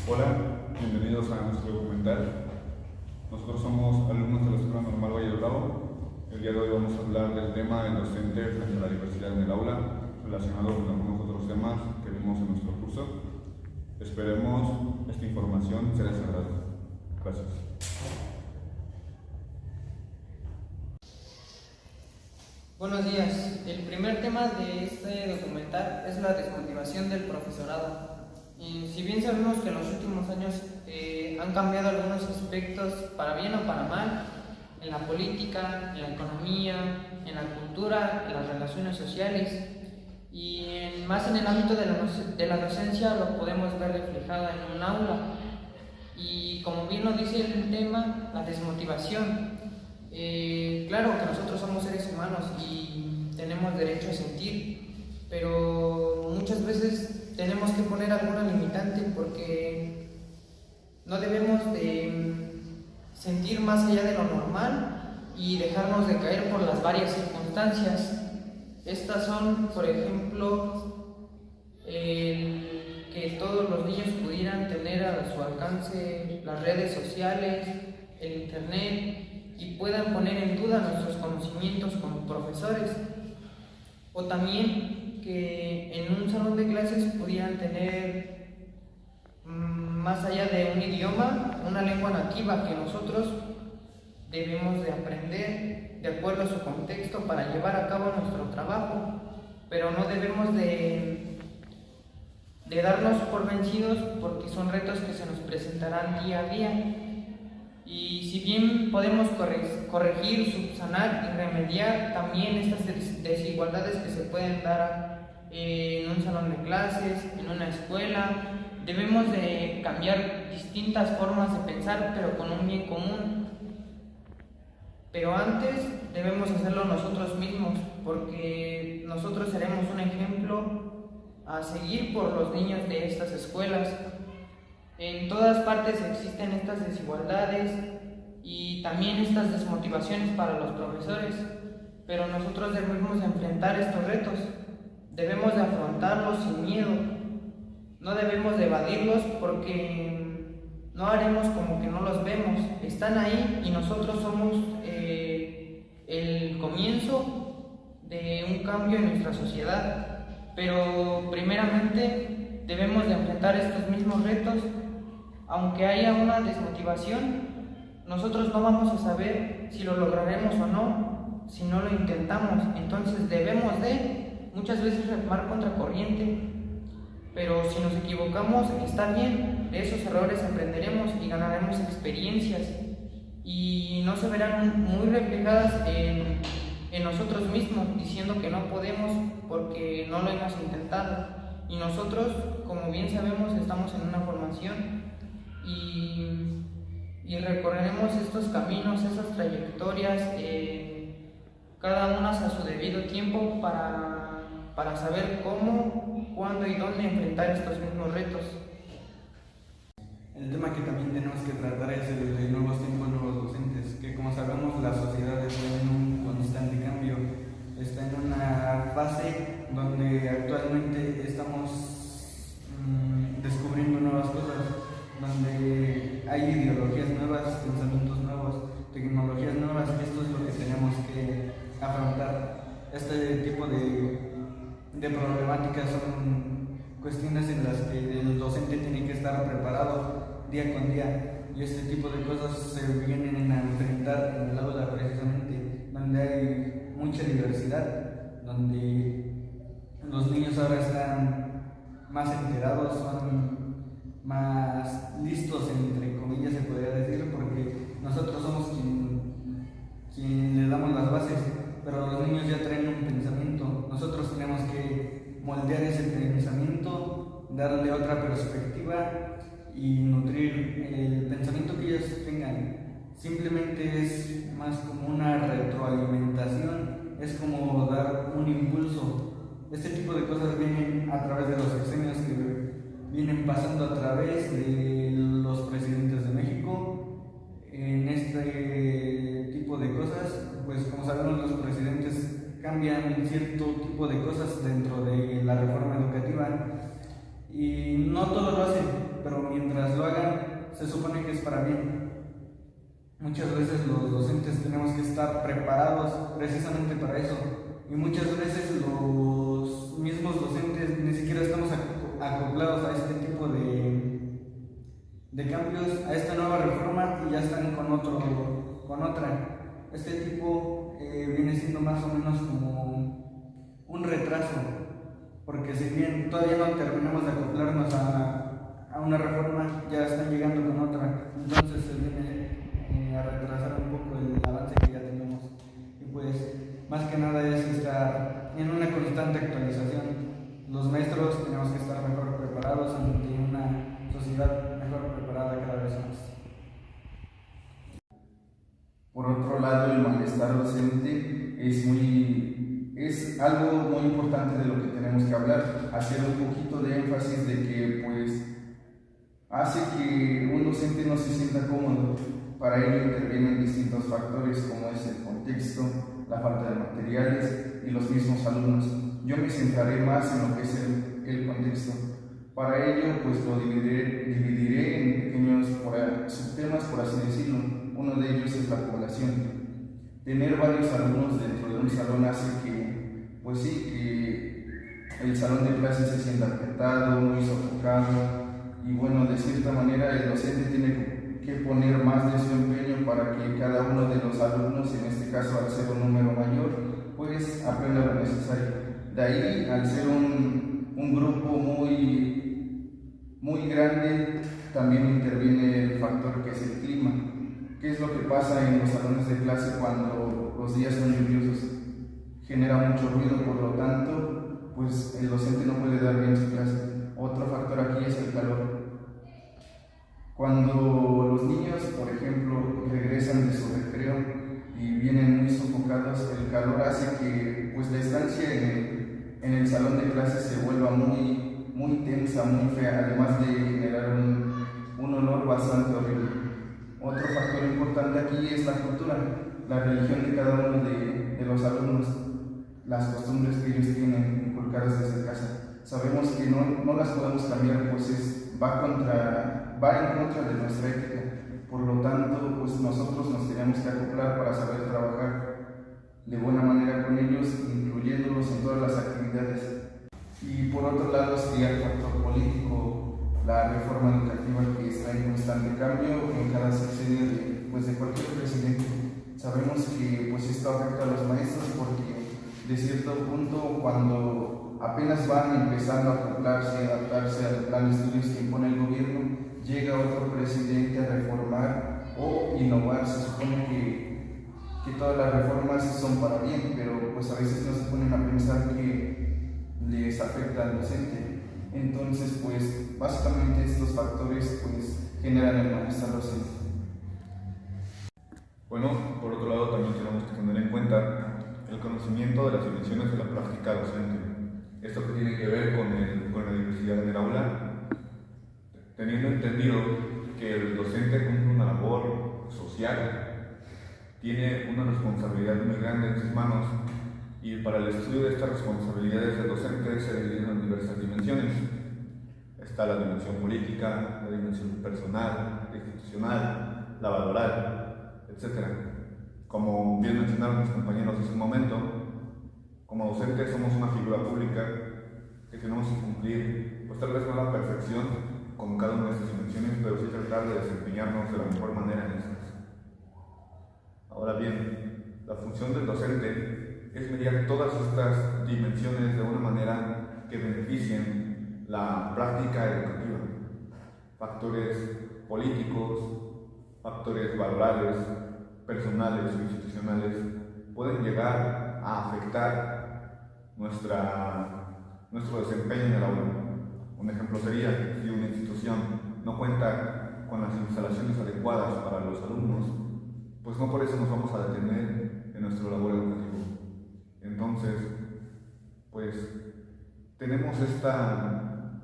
Hola, bienvenidos a nuestro documental. Nosotros somos alumnos de la Escuela Normal Valle de Bravo. El día de hoy vamos a hablar del tema del docente frente a la diversidad en el aula, relacionado con algunos otros temas que vimos en nuestro curso. Esperemos esta información sea de su agrado. Gracias. Buenos días. El primer tema de este documental es la desmotivación del profesorado. Si bien sabemos que en los últimos años han cambiado algunos aspectos para bien o para mal, en la política, en la economía, en la cultura, en las relaciones sociales y más en el ámbito de la docencia lo podemos ver reflejado en un aula. Y como bien lo dice el tema, la desmotivación. Claro que nosotros somos seres humanos y tenemos derecho a sentir, pero muchas veces tenemos que poner alguna limitante porque no debemos de sentir más allá de lo normal y dejarnos de caer por las varias circunstancias. Estas son, por ejemplo, que todos los niños pudieran tener a su alcance las redes sociales, el internet, y puedan poner en duda nuestros conocimientos como profesores, o también que en un salón de clases pudieran tener más allá de un idioma, una lengua nativa que nosotros debemos de aprender de acuerdo a su contexto para llevar a cabo nuestro trabajo, pero no debemos de darnos por vencidos porque son retos que se nos presentarán día a día. Y si bien podemos corregir, subsanar y remediar también estas desigualdades que se pueden dar en un salón de clases, en una escuela, debemos de cambiar distintas formas de pensar, pero con un bien común. Pero antes debemos hacerlo nosotros mismos, porque nosotros seremos un ejemplo a seguir por los niños de estas escuelas. En todas partes existen estas desigualdades y también estas desmotivaciones para los profesores, pero nosotros debemos enfrentar estos retos, debemos de afrontarlos sin miedo, no debemos de evadirlos porque no haremos como que no los vemos, están ahí y nosotros somos el comienzo de un cambio en nuestra sociedad, pero primeramente debemos de enfrentar estos mismos retos. Aunque haya una desmotivación, nosotros no vamos a saber si lo lograremos o no, si no lo intentamos. Entonces debemos de muchas veces remar contra corriente, pero si nos equivocamos está bien, de esos errores aprenderemos y ganaremos experiencias y no se verán muy reflejadas en nosotros mismos diciendo que no podemos porque no lo hemos intentado. Y nosotros, como bien sabemos, estamos en una formación y recorreremos estos caminos, esas trayectorias, cada una a su debido tiempo para saber cómo, cuándo y dónde enfrentar estos mismos retos. El tema que también tenemos que tratar es el de nuevos tiempos, nuevos docentes, que como sabemos la sociedad está en un constante cambio, está en una fase donde actualmente estamos descubriendo nuevas cosas, donde hay ideologías nuevas, pensamientos nuevos, tecnologías nuevas. Esto es lo que tenemos que afrontar. Este tipo de problemáticas son cuestiones en las que el docente tiene que estar preparado día con día, y este tipo de cosas se vienen a enfrentar en el aula precisamente, donde hay mucha diversidad, donde los niños ahora están más enterados, son más listos, entre comillas se podría decir, porque nosotros somos quien le damos las bases, pero los niños ya traen un pensamiento. Nosotros tenemos que moldear ese pensamiento, darle otra perspectiva y nutrir el pensamiento que ellos tengan. Simplemente es más como una retroalimentación, es como dar un impulso. Este tipo de cosas vienen a través de los sexenios que vienen pasando a través de los presidentes de México. En este tipo de cosas, pues como sabemos, los presidentes cambian cierto tipo de cosas dentro de la reforma educativa y no todo lo hacen, pero mientras lo para bien. Muchas veces los docentes tenemos que estar preparados precisamente para eso, y muchas veces los mismos docentes ni siquiera estamos acoplados a este tipo de cambios, a esta nueva reforma, y ya están con otra. Este tipo viene siendo más o menos como un retraso, porque si bien todavía no terminamos de acoplarnos a una reforma, ya están llegando con otra, entonces se viene a retrasar un poco el avance que ya tenemos. Y pues más que nada es estar en una constante actualización. Los maestros tenemos que estar mejor preparados ante una sociedad mejor preparada cada vez más. Por otro lado, el malestar docente es algo muy importante de lo que tenemos que hablar, hacer un poquito de énfasis de que pues hace que un docente no se sienta cómodo. Para ello intervienen distintos factores como es el contexto, la falta de materiales y los mismos alumnos. Yo me centraré más en lo que es el contexto. Para ello pues lo dividiré en pequeños subtemas, por así decirlo. Uno de ellos es la población. Tener varios alumnos dentro de un salón hace que, pues sí, que el salón de clases se sienta apretado, muy sofocado, y bueno, de cierta manera el docente tiene que poner más de su empeño para que cada uno de los alumnos, en este caso al ser un número mayor, pues aprenda lo necesario. De ahí, al ser un grupo muy grande, también interviene el factor que es el clima. ¿Qué es lo que pasa en los salones de clase cuando los días son lluviosos? Genera mucho ruido, por lo tanto, pues el docente no puede dar bien su clase. Otro factor aquí es el calor. Cuando los niños, por ejemplo, regresan de su recreo y vienen muy sofocados, el calor hace que pues, la estancia en el salón de clases se vuelva muy tensa, muy fea, además de generar un olor bastante horrible. Otro factor importante aquí es la cultura, la religión de cada uno de los alumnos, las costumbres que ellos tienen inculcadas desde casa. Sabemos que no las podemos cambiar, pues va en contra de nuestra ética. Por lo tanto, pues nosotros nos tenemos que acoplar para saber trabajar de buena manera con ellos, incluyéndolos en todas las actividades. Y por otro lado sería el factor político, la reforma educativa que está en constante cambio en cada sexenio de cualquier presidente. Sabemos que pues esto afecta a los maestros porque de cierto punto, cuando apenas van empezando a acoplarse, a adaptarse al plan de estudios que impone el gobierno, llega otro presidente a reformar o innovar. Se supone que todas las reformas son para bien, pero pues a veces no se ponen a pensar que les afecta al docente. Entonces, pues básicamente estos factores pues generan el malestar docente. Bueno, por otro lado también tenemos que tener en cuenta el conocimiento de las dimensiones de la práctica docente. Esto que tiene que ver con la diversidad en el aula, teniendo entendido que el docente cumple una labor social, tiene una responsabilidad muy grande en sus manos, y para el estudio de estas responsabilidades del docente se dividen en diversas dimensiones. Está la dimensión política, la dimensión personal, la institucional, la laboral, etc. Como bien mencionaron mis compañeros hace un momento, como docentes somos una figura pública que tenemos que cumplir, pues tal vez no a la perfección con cada una de estas dimensiones, pero sí tratar de desempeñarnos de la mejor manera en estas. Ahora bien, la función del docente es mediar todas estas dimensiones de una manera que beneficien la práctica educativa. Factores políticos, factores laborales, personales o institucionales pueden llegar a afectar nuestro desempeño en el aula. Un ejemplo sería si una institución no cuenta con las instalaciones adecuadas para los alumnos, pues no por eso nos vamos a detener en nuestro labor educativo. Entonces, pues tenemos esta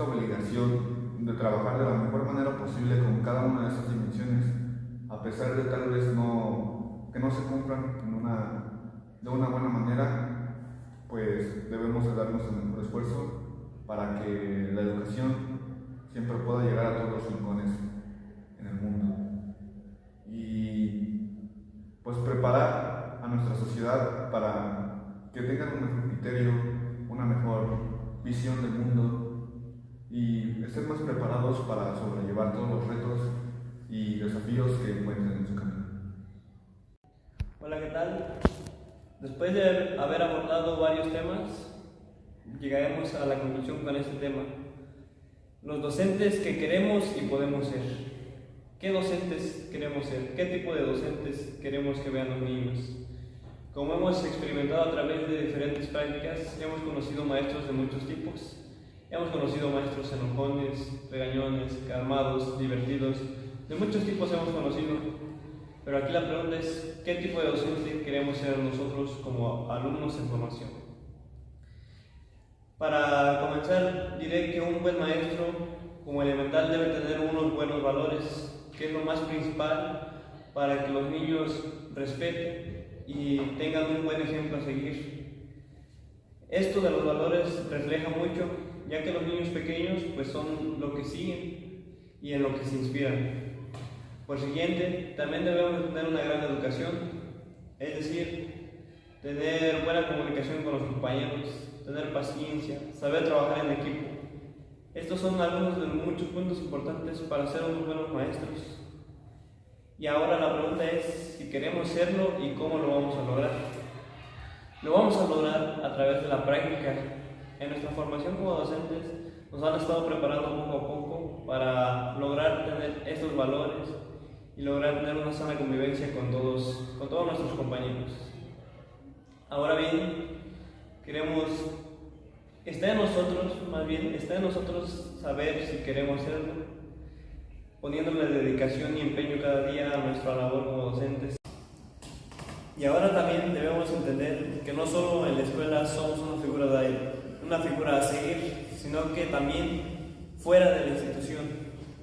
obligación de trabajar de la mejor manera posible con cada una de estas dimensiones, a pesar de tal vez que no se cumplan de una buena manera, pues debemos de darnos el mejor esfuerzo para que la educación siempre pueda llegar a todos los rincones. en el mundo. Y pues preparar a nuestra sociedad para que tengan un mejor criterio, una mejor visión del mundo y estén más preparados para sobrellevar todos los retos y desafíos que encuentren en su camino. Hola, ¿qué tal? Después de haber abordado varios temas, llegaremos a la conclusión con este tema. Los docentes que queremos y podemos ser. ¿Qué docentes queremos ser? ¿Qué tipo de docentes queremos que vean los niños? Como hemos experimentado a través de diferentes prácticas, hemos conocido maestros de muchos tipos. Hemos conocido maestros enojones, regañones, calmados, divertidos. De muchos tipos hemos conocido. Pero aquí la pregunta es, ¿qué tipo de docente queremos ser nosotros como alumnos en formación? Para comenzar, diré que un buen maestro, como elemental, debe tener unos buenos valores, que es lo más principal para que los niños respeten y tengan un buen ejemplo a seguir. Esto de los valores refleja mucho, ya que los niños pequeños pues son lo que siguen y en lo que se inspiran. Por siguiente, también debemos tener una gran educación, es decir, tener buena comunicación con los compañeros, tener paciencia, saber trabajar en equipo. Estos son algunos de los muchos puntos importantes para ser unos buenos maestros. Y ahora la pregunta es si queremos serlo y cómo lo vamos a lograr. Lo vamos a lograr a través de la práctica. En nuestra formación como docentes nos han estado preparando poco a poco para lograr tener estos valores y lograr tener una sana convivencia con todos nuestros compañeros. Ahora bien, está en nosotros saber si queremos serlo, poniéndole dedicación y empeño cada día a nuestra labor como docentes. Y ahora también debemos entender que no solo en la escuela somos una figura a seguir, sino que también fuera de la institución,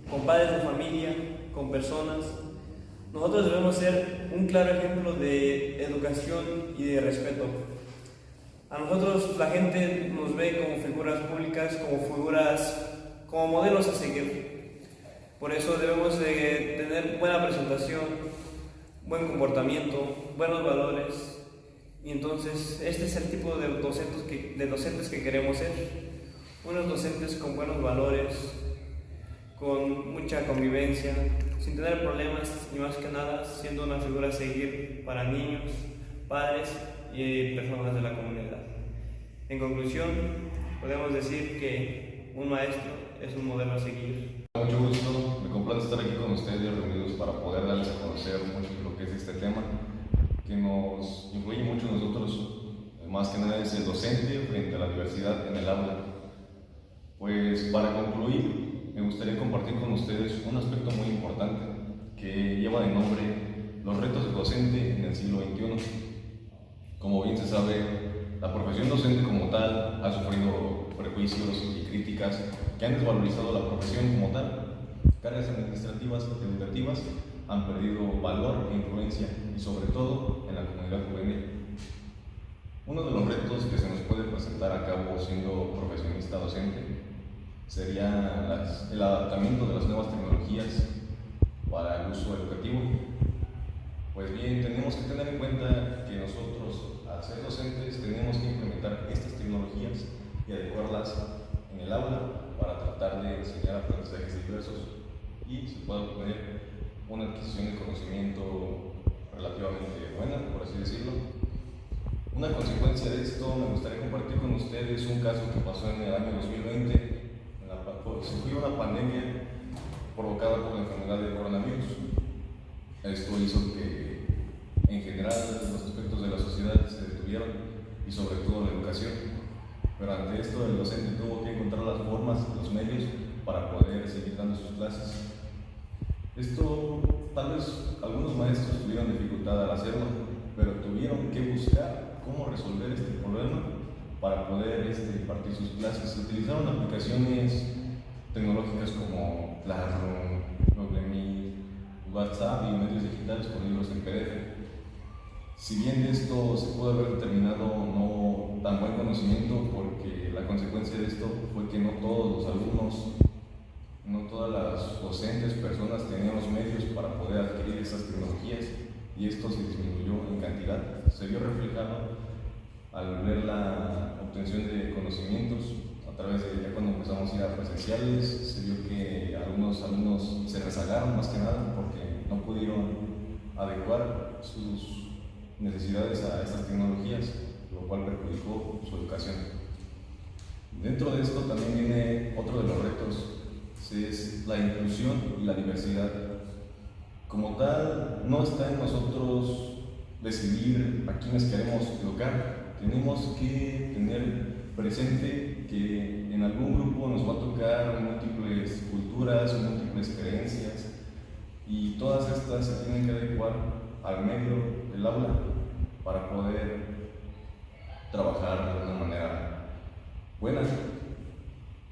con padres de familia, con personas. Nosotros debemos ser un claro ejemplo de educación y de respeto. A nosotros la gente nos ve como figuras públicas, como modelos a seguir. Por eso debemos de tener buena presentación, buen comportamiento, buenos valores. Y entonces este es el tipo de docentes que queremos ser. Unos docentes con buenos valores, con mucha convivencia, sin tener problemas y más que nada siendo una figura a seguir para niños, padres y personas de la comunidad. En conclusión, podemos decir que un maestro es un modelo a seguir. Mucho gusto, me complace estar aquí con ustedes reunidos para poder darles a conocer mucho de lo que es este tema que nos influye mucho a nosotros, más que nada es el docente frente a la diversidad en el aula. Pues para concluir, me gustaría compartir con ustedes un aspecto muy importante que lleva de nombre los retos del docente en el siglo XXI. Como bien se sabe, la profesión docente como tal ha sufrido prejuicios y críticas que han desvalorizado la profesión como tal. Cargas administrativas y educativas han perdido valor e influencia y sobre todo en la comunidad juvenil. Uno de los retos que se nos puede presentar a cabo siendo profesionista docente sería el adaptamiento de las nuevas tecnologías para el uso educativo. Pues bien, tenemos que tener en cuenta que nosotros, al ser docentes, tenemos que implementar estas tecnologías y adecuarlas en el aula para tratar de enseñar aprendizajes diversos y se pueda obtener una adquisición de conocimiento relativamente buena, por así decirlo. Una consecuencia de esto, me gustaría compartir con ustedes un caso que pasó en el año 2020. Surgió una pandemia provocada por la enfermedad del coronavirus. Esto hizo que, en general, los aspectos de la sociedad se detuvieron y sobre todo la educación. Pero ante esto, el docente tuvo que encontrar las formas, los medios para poder seguir dando sus clases. Esto, tal vez algunos maestros tuvieron dificultad al hacerlo, pero tuvieron que buscar cómo resolver este problema para poder impartir sus clases. Se utilizaron aplicaciones tecnológicas como Classroom, Google Meet, WhatsApp y medios digitales con libros en PDF. Si bien esto se pudo haber determinado no tan buen conocimiento, porque la consecuencia de esto fue que no todos los alumnos, no todas las docentes, personas tenían los medios para poder adquirir esas tecnologías y esto se disminuyó en cantidad. Se vio reflejado al ver la obtención de conocimientos a través de, ya cuando empezamos a ir a presenciales, se vio que algunos alumnos se rezagaron más que nada porque no pudieron adecuar sus necesidades a estas tecnologías, lo cual perjudicó su educación. Dentro de esto también viene otro de los retos, es la inclusión y la diversidad. Como tal, no está en nosotros decidir a quiénes queremos educar. Tenemos que tener presente que en algún grupo nos va a tocar múltiples culturas, múltiples creencias, y todas estas se tienen que adecuar al medio del aula para poder trabajar de una manera buena.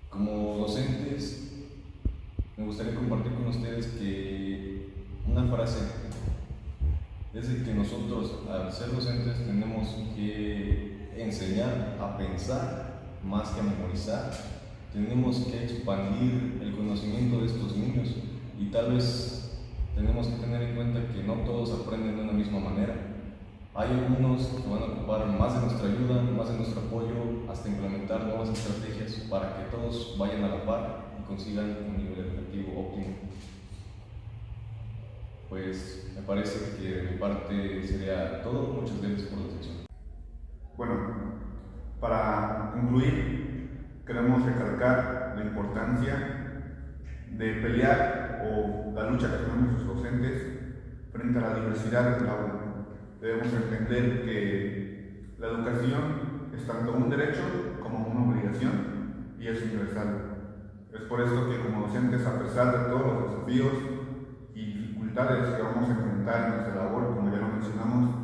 Como docentes, me gustaría compartir con ustedes que una frase es de que nosotros, al ser docentes, tenemos que enseñar a pensar más que a memorizar. Tenemos que expandir el conocimiento de estos niños y tal vez tenemos que tener en cuenta que no todos aprenden de una misma manera. Hay algunos que van a ocupar más de nuestra ayuda, más de nuestro apoyo, hasta implementar nuevas estrategias para que todos vayan a la par y consigan un nivel educativo óptimo. Pues me parece que de mi parte sería todo. Muchas gracias por la atención. Bueno, para concluir, queremos recalcar la importancia de pelear o la lucha que tenemos los docentes frente a la diversidad del aula. Debemos entender que la educación es tanto un derecho como una obligación y es universal. Es por esto que como docentes, a pesar de todos los desafíos y dificultades que vamos a enfrentar en nuestra labor, como ya lo mencionamos,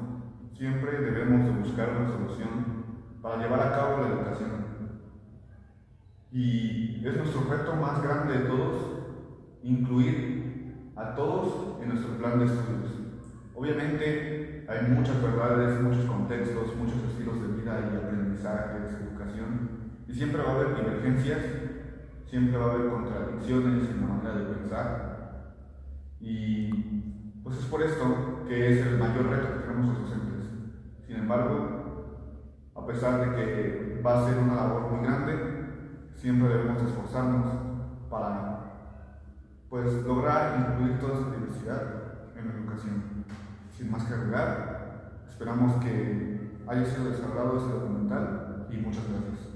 siempre debemos de buscar una solución para llevar a cabo la educación. Y es nuestro reto más grande de todos, incluir a todos en nuestro plan de estudios. Obviamente hay muchas verdades, muchos contextos, muchos estilos de vida y aprendizajes, educación, y siempre va a haber divergencias, siempre va a haber contradicciones en la manera de pensar, y pues es por esto que es el mayor reto que tenemos los docentes. Sin embargo, a pesar de que va a ser una labor muy grande, siempre debemos esforzarnos para pues lograr incluir toda esta diversidad en la educación. Sin más que agregar, esperamos que haya sido descargado este documental y muchas gracias.